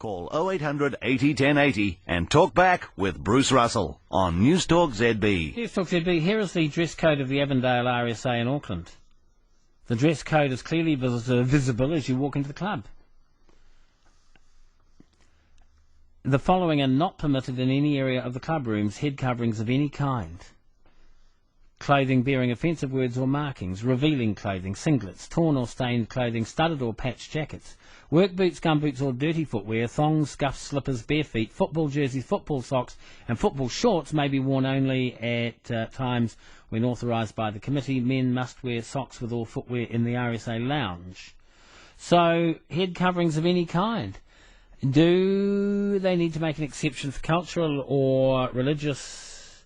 Call 0800 80 1080 and talk back with Bruce Russell on Newstalk ZB. Newstalk ZB, here is the dress code of the Avondale RSA in Auckland. The dress code is clearly visible as you walk into the club. The following are not permitted in any area of the club rooms: head coverings of any kind, clothing bearing offensive words or markings, revealing clothing, singlets, torn or stained clothing, studded or patched jackets, work boots, gumboots or dirty footwear, thongs, scuffed slippers, bare feet, football jerseys, football socks and football shorts may be worn only at times when authorised by the committee. Men must wear socks with all footwear in the RSA lounge. So, head coverings of any kind. Do they need to make an exception for cultural or religious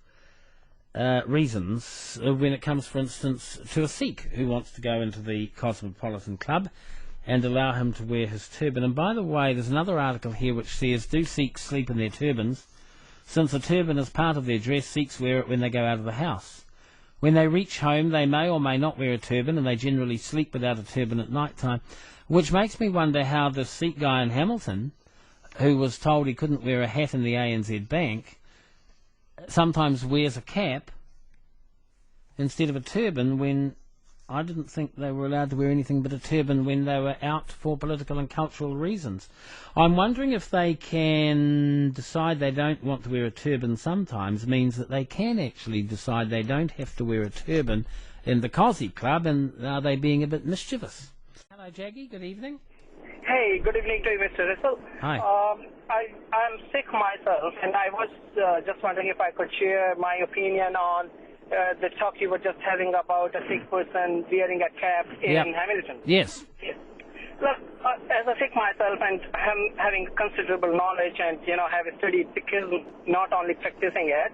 reasons when it comes, for instance, to a Sikh who wants to go into the Cosmopolitan Club and allow him to wear his turban? And by the way, there's another article here which says, do Sikhs sleep in their turbans? Since a turban is part of their dress, Sikhs wear it when they go out of the house. When they reach home, they may or may not wear a turban, and they generally sleep without a turban at night time, which makes me wonder how this Sikh guy in Hamilton, who was told he couldn't wear a hat in the ANZ Bank, sometimes wears a cap instead of a turban, when I didn't think they were allowed to wear anything but a turban when they were out for political and cultural reasons. I'm wondering if they can decide they don't want to wear a turban sometimes means that they can actually decide they don't have to wear a turban in the Cosy Club, and are they being a bit mischievous? Hello, Jaggy. Good evening. Hey, good evening to you, Mr. Russell. Hi. I'm sick myself, and I was just wondering if I could share my opinion on the talk you were just having about a sick person wearing a cap in Hamilton. Yes. Look, as a Sikh myself, and having considerable knowledge and, have studied Sikhism, not only practicing it,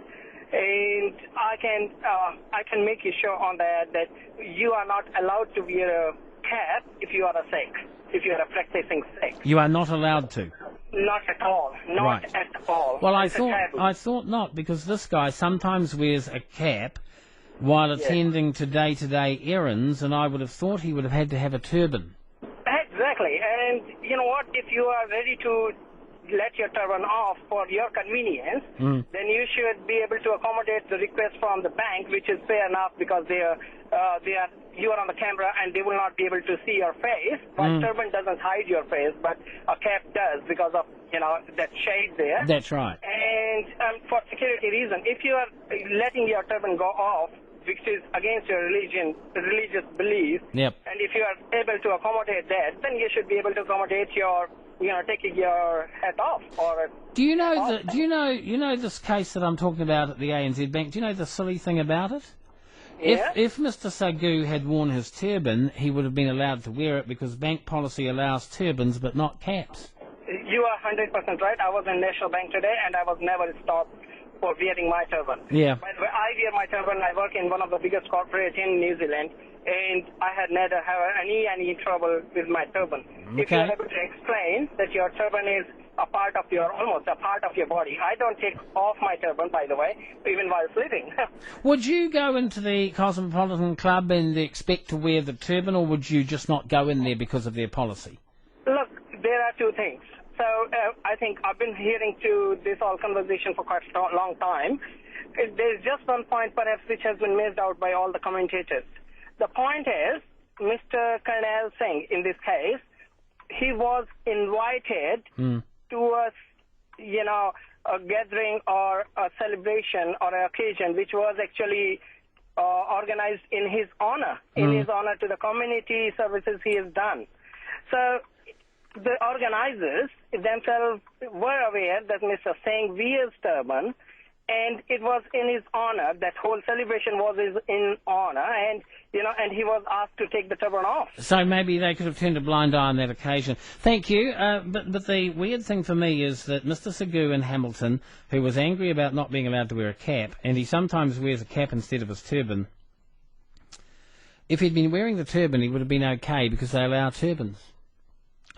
and I can make you sure on that you are not allowed to wear a cap if you are a Sikh, if you are a practicing Sikh. You are not allowed to? Not at all. Not at all. Well, I thought not, because this guy sometimes wears a cap while attending to day-to-day errands, and I would have thought he would have had to have a turban. Exactly. And you know what? If you are ready to let your turban off for your convenience, then you should be able to accommodate the request from the bank, which is fair enough, because you are on the camera and they will not be able to see your face. But turban doesn't hide your face, but a cap does, because of that shade there. That's right. And for security reason, if you are letting your turban go off, which is against your religious belief, and if you are able to accommodate that, then you should be able to accommodate your taking your hat off. Do you know this case that I'm talking about at the ANZ Bank? Do you know the silly thing about it? Yeah. If Mr. Sagu had worn his turban, he would have been allowed to wear it, because bank policy allows turbans but not caps. You are 100% right. I was in National Bank today, and I was never stopped for wearing my turban. Yeah. By the way, I wear my turban. I work in one of the biggest corporates in New Zealand, and I had never had any trouble with my turban. Okay. If you are able to explain that your turban is almost a part of your body. I don't take off my turban, by the way, even while sleeping. Would you go into the Cosmopolitan Club and expect to wear the turban, or would you just not go in there because of their policy? Look, there are two things. So I think I've been hearing to this whole conversation for quite a long time. There's just one point perhaps which has been missed out by all the commentators. The point is, Mr. Colonel Singh, in this case, he was invited to a gathering or a celebration or an occasion which was actually organized in his honor, to the community services he has done. So the organizers themselves were aware that Mr. Singh wears turban, and it was in his honor. That whole celebration was in honor, and he was asked to take the turban off. So maybe they could have turned a blind eye on that occasion. Thank you. But the weird thing for me is that Mr. Sagu in Hamilton, who was angry about not being allowed to wear a cap, and he sometimes wears a cap instead of his turban, if he'd been wearing the turban, he would have been okay, because they allow turbans.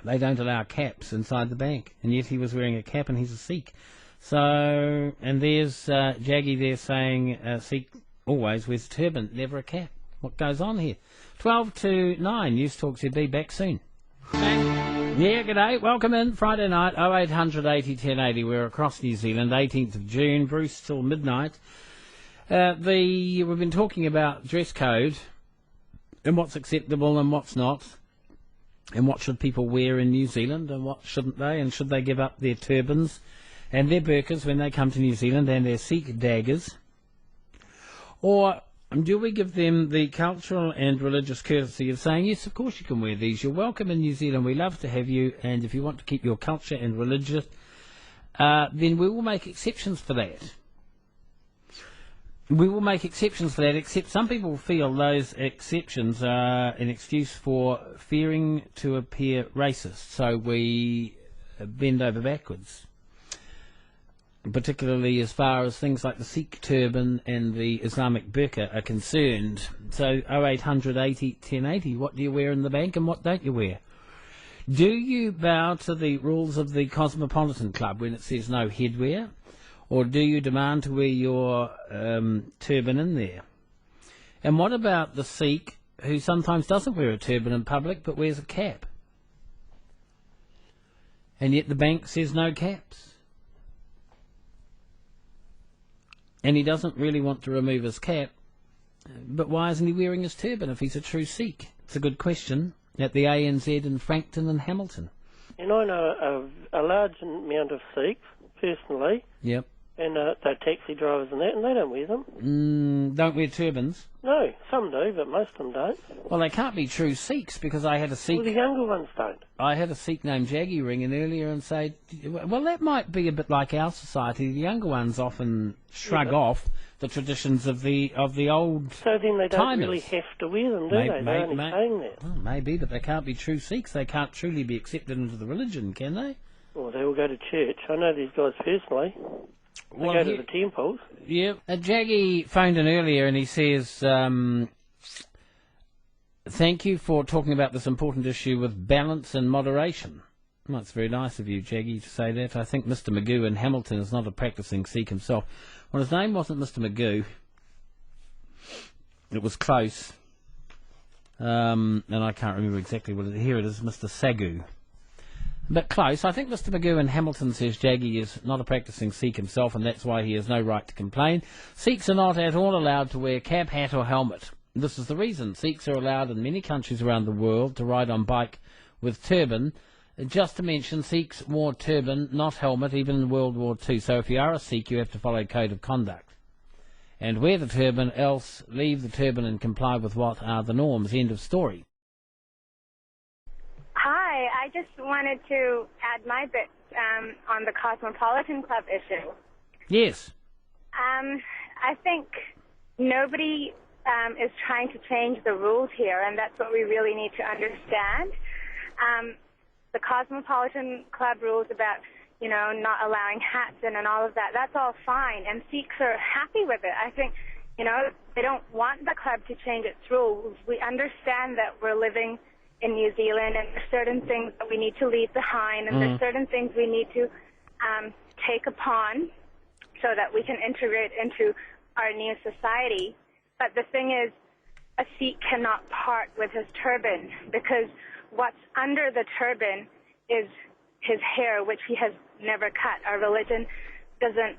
They don't allow caps inside the bank, and yet he was wearing a cap, and he's a Sikh. So, and there's Jaggy there saying Sikh always wears a turban, never a cap. What goes on here? 12 to 9, Newstalk ZB, back soon. Bang. Yeah, g'day. Welcome in. Friday night, 0800 80 1080. We're across New Zealand, 18th of June. Bruce, till midnight. We've been talking about dress code and what's acceptable and what's not, and what should people wear in New Zealand and what shouldn't they, and should they give up their turbans and their burqas when they come to New Zealand and their Sikh daggers, or do we give them the cultural and religious courtesy of saying, yes, of course you can wear these, you're welcome in New Zealand, we love to have you, and if you want to keep your culture and religion, then we will make exceptions for that. We will make exceptions for that, except some people feel those exceptions are an excuse for fearing to appear racist, so we bend over backwards, particularly as far as things like the Sikh turban and the Islamic burqa are concerned. So 0800 80 1080, what do you wear in the bank and what don't you wear? Do you bow to the rules of the Cosmopolitan Club when it says no headwear? Or do you demand to wear your turban in there? And what about the Sikh who sometimes doesn't wear a turban in public but wears a cap? And yet the bank says no caps. And he doesn't really want to remove his cap, but why isn't he wearing his turban if he's a true Sikh? It's a good question at the ANZ in Frankton and Hamilton. And I know a large amount of Sikhs, personally. Yep. And they're taxi drivers and that, and they don't wear them. Don't wear turbans? No, some do, but most of them don't. Well, they can't be true Sikhs, because I had a Sikh... Well, the younger ones don't. I had a Sikh named Jaggy ring in earlier and say, well, that might be a bit like our society. The younger ones often shrug off the traditions of the old So then they don't timers. really have to wear them, do they? They're only saying that. Well, maybe, but they can't be true Sikhs. They can't truly be accepted into the religion, can they? Well, they all go to church. I know these guys personally. They go to the temples. Yeah. Jaggy phoned in earlier and he says, thank you for talking about this important issue with balance and moderation. Well, it's very nice of you, Jaggy, to say that. I think Mr. Magoo in Hamilton is not a practising Sikh himself. Well, his name wasn't Mr. Magoo. It was close. And I can't remember exactly what it is. Here it is, Mr. Sagu. But close. I think Mr. Magoo in Hamilton says Jaggy is not a practising Sikh himself, and that's why he has no right to complain. Sikhs are not at all allowed to wear cap, hat or helmet. This is the reason. Sikhs are allowed in many countries around the world to ride on bike with turban. Just to mention, Sikhs wore turban, not helmet, even in World War II. So if you are a Sikh, you have to follow code of conduct. And wear the turban, else leave the turban and comply with what are the norms. End of story. Hi, I just wanted to add my bit on the Cosmopolitan Club issue. Yes. I think nobody is trying to change the rules here, and that's what we really need to understand. The Cosmopolitan Club rules about, not allowing hats in and all of that, that's all fine, and Sikhs are happy with it. I think, they don't want the club to change its rules. We understand that we're living in New Zealand, and there's certain things that we need to leave behind, and there's certain things we need to take upon so that we can integrate into our new society. But the thing is, a Sikh cannot part with his turban, because what's under the turban is his hair, which he has never cut. Our religion doesn't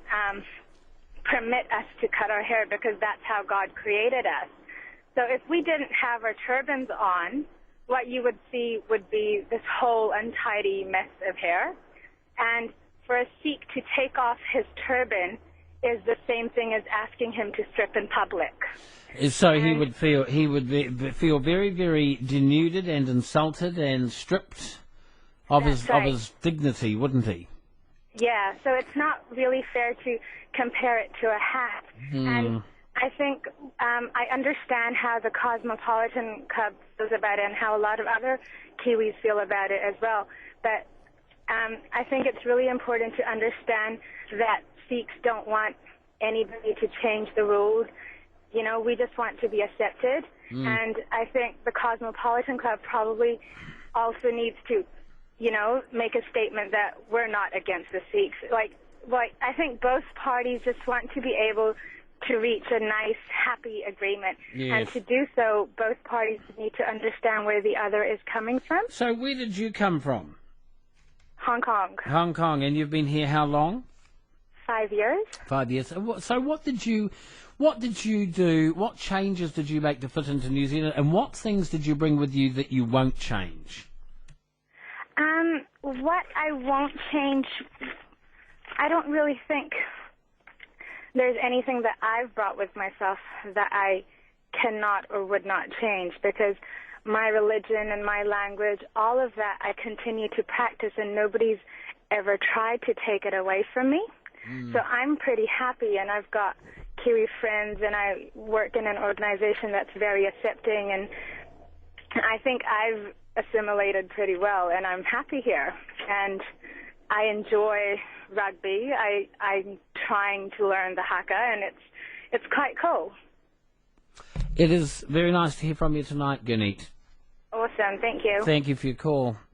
permit us to cut our hair, because that's how God created us. So if we didn't have our turbans on, what you would see would be this whole untidy mess of hair. And for a Sikh to take off his turban is the same thing as asking him to strip in public. So he would feel very, very denuded and insulted and stripped of his dignity, wouldn't he? Yeah, so it's not really fair to compare it to a hat. And I think I understand how the Cosmopolitan Club feels about it and how a lot of other Kiwis feel about it as well. But I think it's really important to understand that Sikhs don't want anybody to change the rules. We just want to be accepted. And I think the Cosmopolitan Club probably also needs to, make a statement that we're not against the Sikhs. I think both parties just want to be able to reach a nice, happy agreement. Yes. And to do so, both parties need to understand where the other is coming from. So where did you come from? Hong Kong. Hong Kong, and you've been here how long? 5 years. 5 years. So what did you do? What changes did you make to fit into New Zealand, and what things did you bring with you that you won't change? What I won't change, I don't really think there's anything that I've brought with myself that I cannot or would not change, because my religion and my language, all of that I continue to practice, and nobody's ever tried to take it away from me. So I'm pretty happy, and I've got Kiwi friends, and I work in an organization that's very accepting, and I think I've assimilated pretty well, and I'm happy here. And I enjoy rugby. I'm trying to learn the haka, and it's quite cool. It is very nice to hear from you tonight, Gunit. Awesome. Thank you. Thank you for your call.